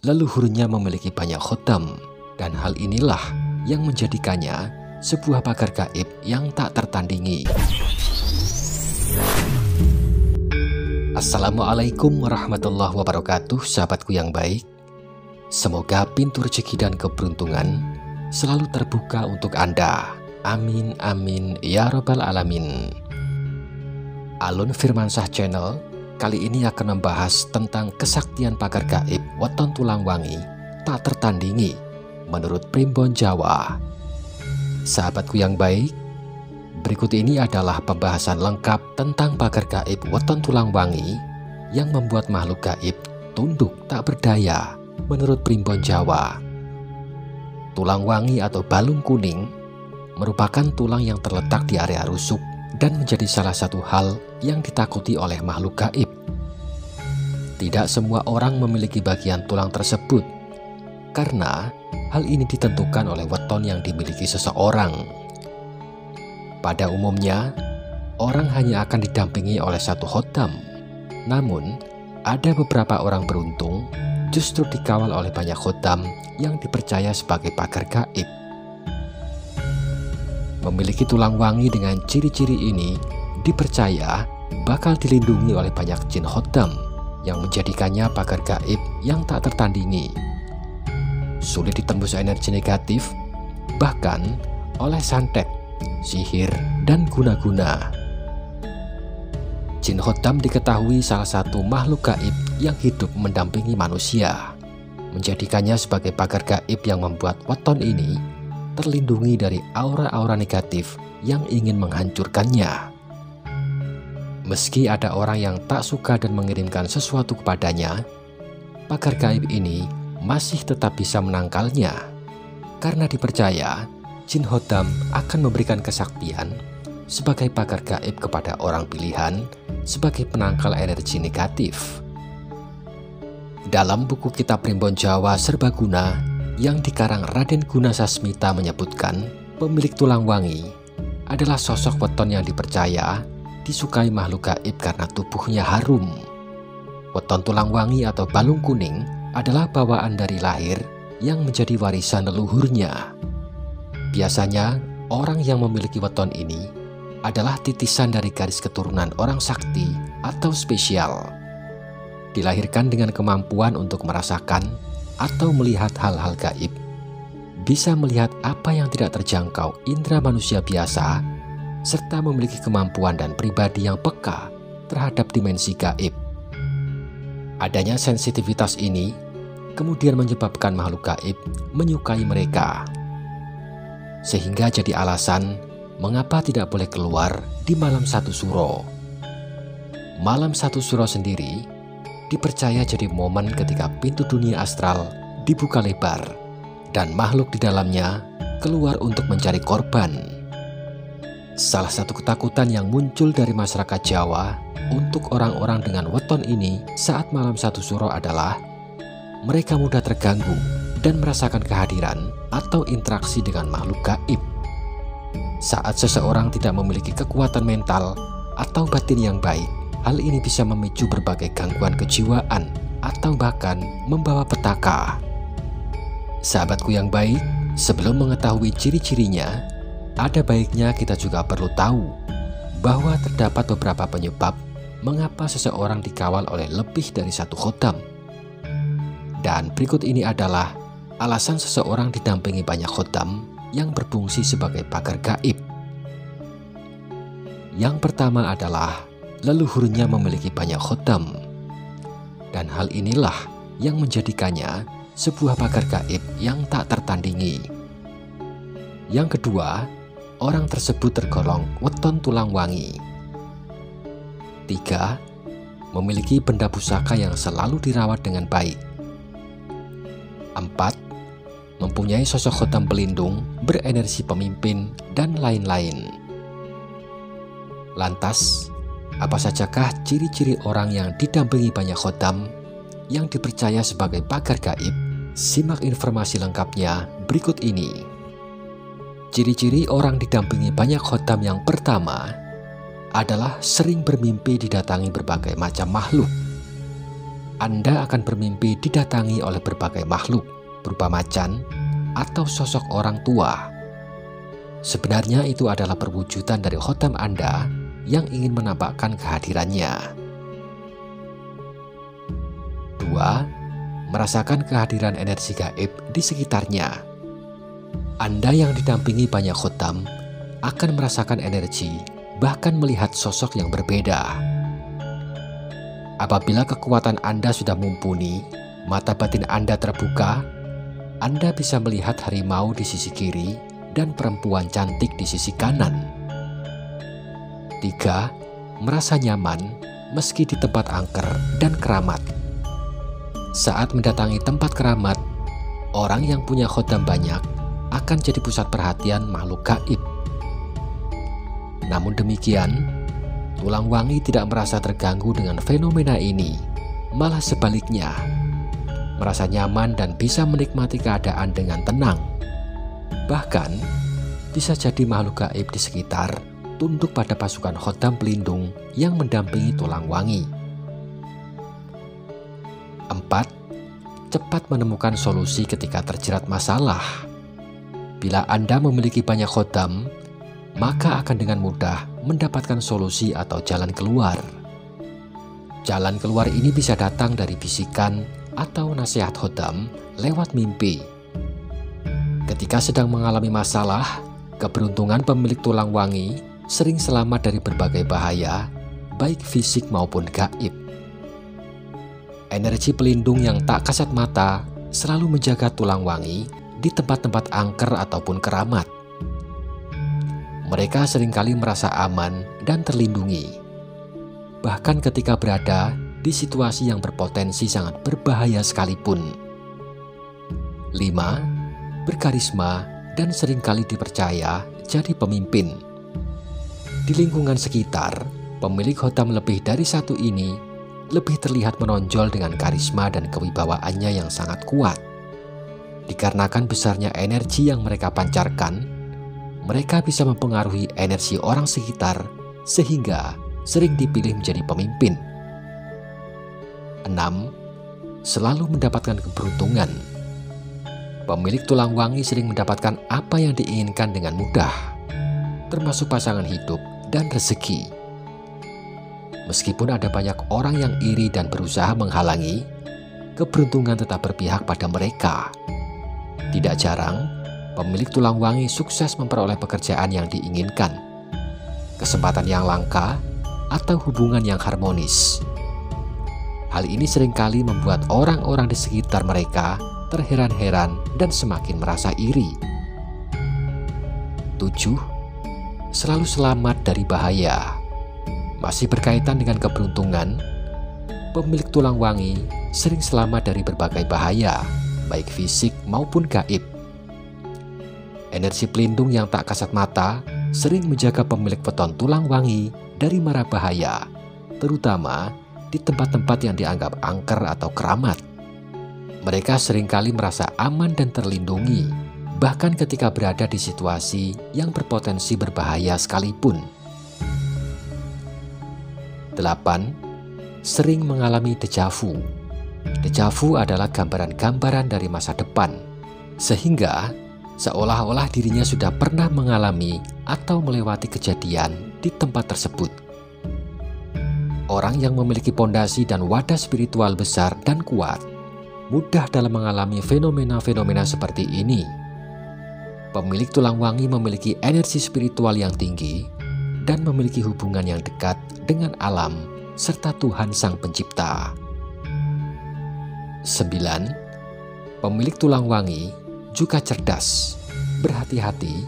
leluhurnya memiliki banyak khotam, dan hal inilah yang menjadikannya sebuah pagar gaib yang tak tertandingi. Assalamualaikum warahmatullahi wabarakatuh, sahabatku yang baik. Semoga pintu rezeki dan keberuntungan selalu terbuka untuk Anda. Amin amin ya robbal alamin. Alun Firmansyah Channel kali ini akan membahas tentang kesaktian pagar gaib Weton Tulangwangi tak tertandingi menurut Primbon Jawa. Sahabatku yang baik, berikut ini adalah pembahasan lengkap tentang pagar gaib Weton Tulangwangi yang membuat makhluk gaib tunduk tak berdaya menurut Primbon Jawa. Tulangwangi atau balung kuning merupakan tulang yang terletak di area rusuk dan menjadi salah satu hal yang ditakuti oleh makhluk gaib. Tidak semua orang memiliki bagian tulang tersebut, karena hal ini ditentukan oleh weton yang dimiliki seseorang. Pada umumnya, orang hanya akan didampingi oleh satu khotam. Namun, ada beberapa orang beruntung justru dikawal oleh banyak khotam yang dipercaya sebagai pagar gaib. Memiliki tulang wangi dengan ciri-ciri ini dipercaya bakal dilindungi oleh banyak jin khotam yang menjadikannya pagar gaib yang tak tertandingi. Sulit ditembus energi negatif, bahkan oleh santet, sihir, dan guna-guna. Jin khotam diketahui salah satu makhluk gaib yang hidup mendampingi manusia, menjadikannya sebagai pagar gaib yang membuat weton ini terlindungi dari aura-aura negatif yang ingin menghancurkannya. Meski ada orang yang tak suka dan mengirimkan sesuatu kepadanya, pagar gaib ini masih tetap bisa menangkalnya, karena dipercaya jin khotam akan memberikan kesaktian sebagai pagar gaib kepada orang pilihan sebagai penangkal energi negatif. Dalam buku kitab Primbon Jawa Serbaguna yang dikarang Raden Gunasasmita menyebutkan, pemilik Tulangwangi adalah sosok weton yang dipercaya disukai makhluk gaib karena tubuhnya harum. Weton Tulangwangi atau balung kuning adalah bawaan dari lahir yang menjadi warisan leluhurnya. Biasanya, orang yang memiliki weton ini adalah titisan dari garis keturunan orang sakti atau spesial. Dilahirkan dengan kemampuan untuk merasakan atau melihat hal-hal gaib, bisa melihat apa yang tidak terjangkau indera manusia biasa, serta memiliki kemampuan dan pribadi yang peka terhadap dimensi gaib. Adanya sensitivitas ini kemudian menyebabkan makhluk gaib menyukai mereka, sehingga jadi alasan mengapa tidak boleh keluar di malam satu suro. Malam satu suro sendiri dipercaya jadi momen ketika pintu dunia astral dibuka lebar dan makhluk di dalamnya keluar untuk mencari korban. Salah satu ketakutan yang muncul dari masyarakat Jawa untuk orang-orang dengan weton ini saat malam satu suro adalah mereka mudah terganggu dan merasakan kehadiran atau interaksi dengan makhluk gaib. Saat seseorang tidak memiliki kekuatan mental atau batin yang baik, hal ini bisa memicu berbagai gangguan kejiwaan atau bahkan membawa petaka. Sahabatku yang baik, sebelum mengetahui ciri-cirinya, ada baiknya kita juga perlu tahu bahwa terdapat beberapa penyebab mengapa seseorang dikawal oleh lebih dari satu khotam. Dan berikut ini adalah alasan seseorang didampingi banyak khotam yang berfungsi sebagai pagar gaib. Yang pertama adalah leluhurnya memiliki banyak khotam, dan hal inilah yang menjadikannya sebuah pagar gaib yang tak tertandingi. Yang kedua, orang tersebut tergolong weton Tulangwangi. 3. Memiliki benda pusaka yang selalu dirawat dengan baik. 4. Mempunyai sosok khotam pelindung, berenergi pemimpin, dan lain-lain. Lantas, apa sajakah ciri-ciri orang yang didampingi banyak khotam yang dipercaya sebagai pagar gaib? Simak informasi lengkapnya berikut ini. Ciri-ciri orang didampingi banyak khotam yang pertama adalah sering bermimpi didatangi berbagai macam makhluk. Anda akan bermimpi didatangi oleh berbagai makhluk berupa macan atau sosok orang tua. Sebenarnya itu adalah perwujudan dari khotam Anda yang ingin menampakkan kehadirannya. 2. Merasakan kehadiran energi gaib di sekitarnya. Anda yang didampingi banyak khotam akan merasakan energi, bahkan melihat sosok yang berbeda. Apabila kekuatan Anda sudah mumpuni, mata batin Anda terbuka, Anda bisa melihat harimau di sisi kiri dan perempuan cantik di sisi kanan. 3. Merasa nyaman meski di tempat angker dan keramat. Saat mendatangi tempat keramat, orang yang punya khotam banyak akan jadi pusat perhatian makhluk gaib. Namun demikian, tulang wangi tidak merasa terganggu dengan fenomena ini, malah sebaliknya, merasa nyaman dan bisa menikmati keadaan dengan tenang. Bahkan, bisa jadi makhluk gaib di sekitar tunduk pada pasukan khotam pelindung yang mendampingi tulang wangi. 4. Cepat menemukan solusi ketika terjerat masalah. Bila Anda memiliki banyak khotam, maka akan dengan mudah mendapatkan solusi atau jalan keluar. Jalan keluar ini bisa datang dari bisikan atau nasihat khotam lewat mimpi. Ketika sedang mengalami masalah, keberuntungan pemilik tulang wangi sering selamat dari berbagai bahaya, baik fisik maupun gaib. Energi pelindung yang tak kasat mata selalu menjaga tulang wangi di tempat-tempat angker ataupun keramat. Mereka seringkali merasa aman dan terlindungi, bahkan ketika berada di situasi yang berpotensi sangat berbahaya sekalipun. 5. Berkarisma dan seringkali dipercaya jadi pemimpin. Di lingkungan sekitar, pemilik khotam lebih dari satu ini lebih terlihat menonjol dengan karisma dan kewibawaannya yang sangat kuat. Dikarenakan besarnya energi yang mereka pancarkan, mereka bisa mempengaruhi energi orang sekitar sehingga sering dipilih menjadi pemimpin. 6. Selalu mendapatkan keberuntungan. Pemilik tulang wangi sering mendapatkan apa yang diinginkan dengan mudah, termasuk pasangan hidup dan rezeki. Meskipun ada banyak orang yang iri dan berusaha menghalangi, keberuntungan tetap berpihak pada mereka. Tidak jarang, pemilik tulang wangi sukses memperoleh pekerjaan yang diinginkan, kesempatan yang langka, atau hubungan yang harmonis. Hal ini seringkali membuat orang-orang di sekitar mereka terheran-heran dan semakin merasa iri. 7. Selalu selamat dari bahaya. Masih berkaitan dengan keberuntungan, pemilik tulang wangi sering selamat dari berbagai bahaya, baik fisik maupun gaib. Energi pelindung yang tak kasat mata sering menjaga pemilik weton tulang wangi dari mara bahaya, terutama di tempat-tempat yang dianggap angker atau keramat. Mereka seringkali merasa aman dan terlindungi, bahkan ketika berada di situasi yang berpotensi berbahaya sekalipun. 8. Sering mengalami dejavu. Dejavu adalah gambaran-gambaran dari masa depan, sehingga seolah-olah dirinya sudah pernah mengalami atau melewati kejadian di tempat tersebut. Orang yang memiliki pondasi dan wadah spiritual besar dan kuat mudah dalam mengalami fenomena-fenomena seperti ini. Pemilik tulang wangi memiliki energi spiritual yang tinggi dan memiliki hubungan yang dekat dengan alam serta Tuhan Sang Pencipta. 9. Pemilik tulang wangi juga cerdas, berhati-hati,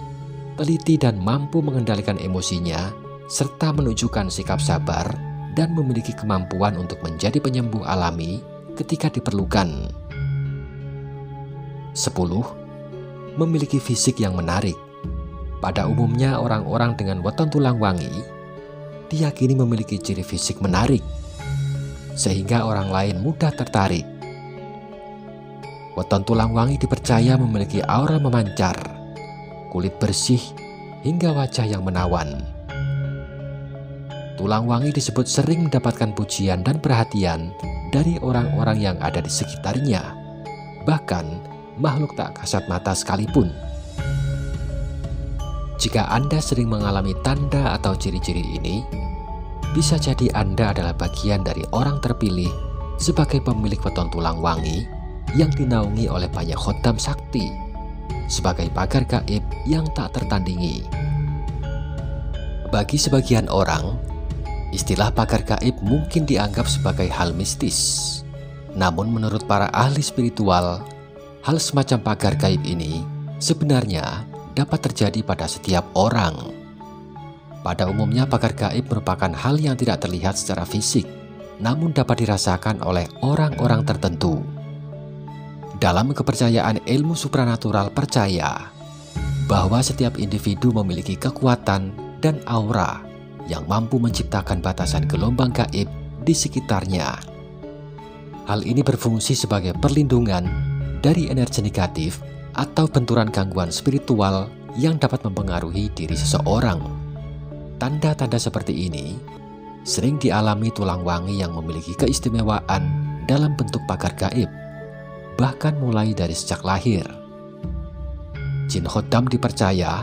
teliti dan mampu mengendalikan emosinya serta menunjukkan sikap sabar dan memiliki kemampuan untuk menjadi penyembuh alami ketika diperlukan. 10. Memiliki fisik yang menarik. Pada umumnya orang-orang dengan weton tulang wangi diyakini memiliki ciri fisik menarik, sehingga orang lain mudah tertarik. Weton tulang wangi dipercaya memiliki aura memancar, kulit bersih, hingga wajah yang menawan. tulang wangi disebut sering mendapatkan pujian dan perhatian dari orang-orang yang ada di sekitarnya, bahkan makhluk tak kasat mata sekalipun. Jika Anda sering mengalami tanda atau ciri-ciri ini, bisa jadi Anda adalah bagian dari orang terpilih sebagai pemilik weton tulang wangi yang dinaungi oleh banyak khotam sakti, sebagai pagar gaib yang tak tertandingi. Bagi sebagian orang, istilah pagar gaib mungkin dianggap sebagai hal mistis. Namun menurut para ahli spiritual, hal semacam pagar gaib ini sebenarnya dapat terjadi pada setiap orang. Pada umumnya pagar gaib merupakan hal yang tidak terlihat secara fisik, namun dapat dirasakan oleh orang-orang tertentu. Dalam kepercayaan ilmu supranatural percaya bahwa setiap individu memiliki kekuatan dan aura yang mampu menciptakan batasan gelombang gaib di sekitarnya. Hal ini berfungsi sebagai perlindungan dari energi negatif atau benturan gangguan spiritual yang dapat mempengaruhi diri seseorang. Tanda-tanda seperti ini sering dialami tulang wangi yang memiliki keistimewaan dalam bentuk pagar gaib, bahkan mulai dari sejak lahir. Jin Khodam dipercaya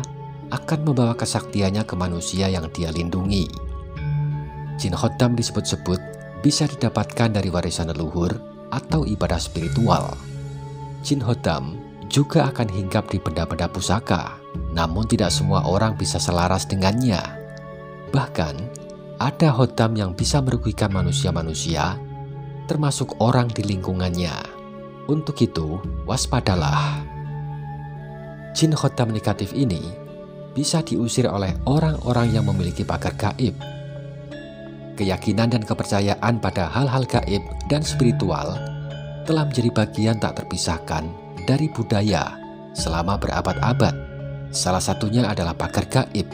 akan membawa kesaktiannya ke manusia yang dia lindungi. Jin Khodam disebut-sebut bisa didapatkan dari warisan leluhur atau ibadah spiritual. Jin Khodam juga akan hinggap di benda-benda pusaka, namun tidak semua orang bisa selaras dengannya. Bahkan, ada Khodam yang bisa merugikan manusia-manusia, termasuk orang di lingkungannya. Untuk itu, waspadalah. Jin Khodam negatif ini bisa diusir oleh orang-orang yang memiliki pagar gaib. Keyakinan dan kepercayaan pada hal-hal gaib dan spiritual telah menjadi bagian tak terpisahkan dari budaya selama berabad-abad. Salah satunya adalah pagar gaib.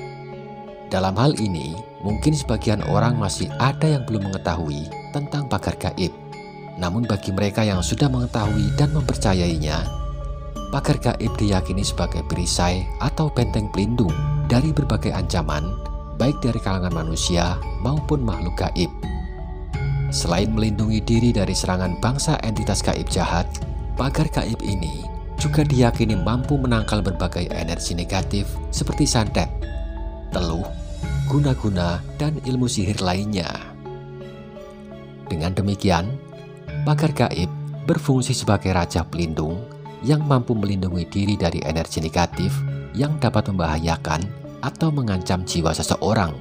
Dalam hal ini, mungkin sebagian orang masih ada yang belum mengetahui tentang pagar gaib. Namun bagi mereka yang sudah mengetahui dan mempercayainya, pagar gaib diyakini sebagai perisai atau benteng pelindung dari berbagai ancaman, baik dari kalangan manusia maupun makhluk gaib. Selain melindungi diri dari serangan bangsa entitas gaib jahat, pagar gaib ini juga diyakini mampu menangkal berbagai energi negatif seperti santet, teluh, guna-guna, dan ilmu sihir lainnya. Dengan demikian, pagar gaib berfungsi sebagai raja pelindung yang mampu melindungi diri dari energi negatif yang dapat membahayakan atau mengancam jiwa seseorang.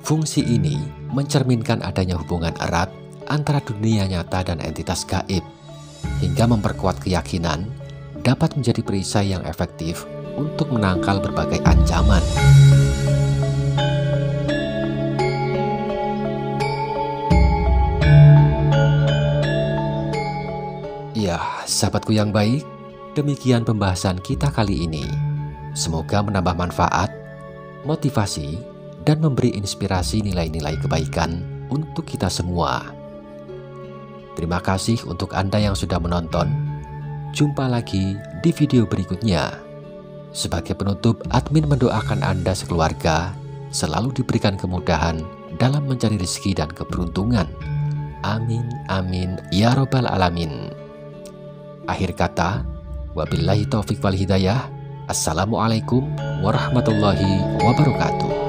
Fungsi ini mencerminkan adanya hubungan erat antara dunia nyata dan entitas gaib, hingga memperkuat keyakinan dapat menjadi perisai yang efektif untuk menangkal berbagai ancaman. Ya, sahabatku yang baik, demikian pembahasan kita kali ini. Semoga menambah manfaat, motivasi, dan memberi inspirasi nilai-nilai kebaikan untuk kita semua. Terima kasih untuk Anda yang sudah menonton. Jumpa lagi di video berikutnya. Sebagai penutup, admin mendoakan Anda sekeluarga selalu diberikan kemudahan dalam mencari rezeki dan keberuntungan. Amin, amin, ya robbal alamin. Akhir kata, wabillahi taufiq wal hidayah. Assalamualaikum warahmatullahi wabarakatuh.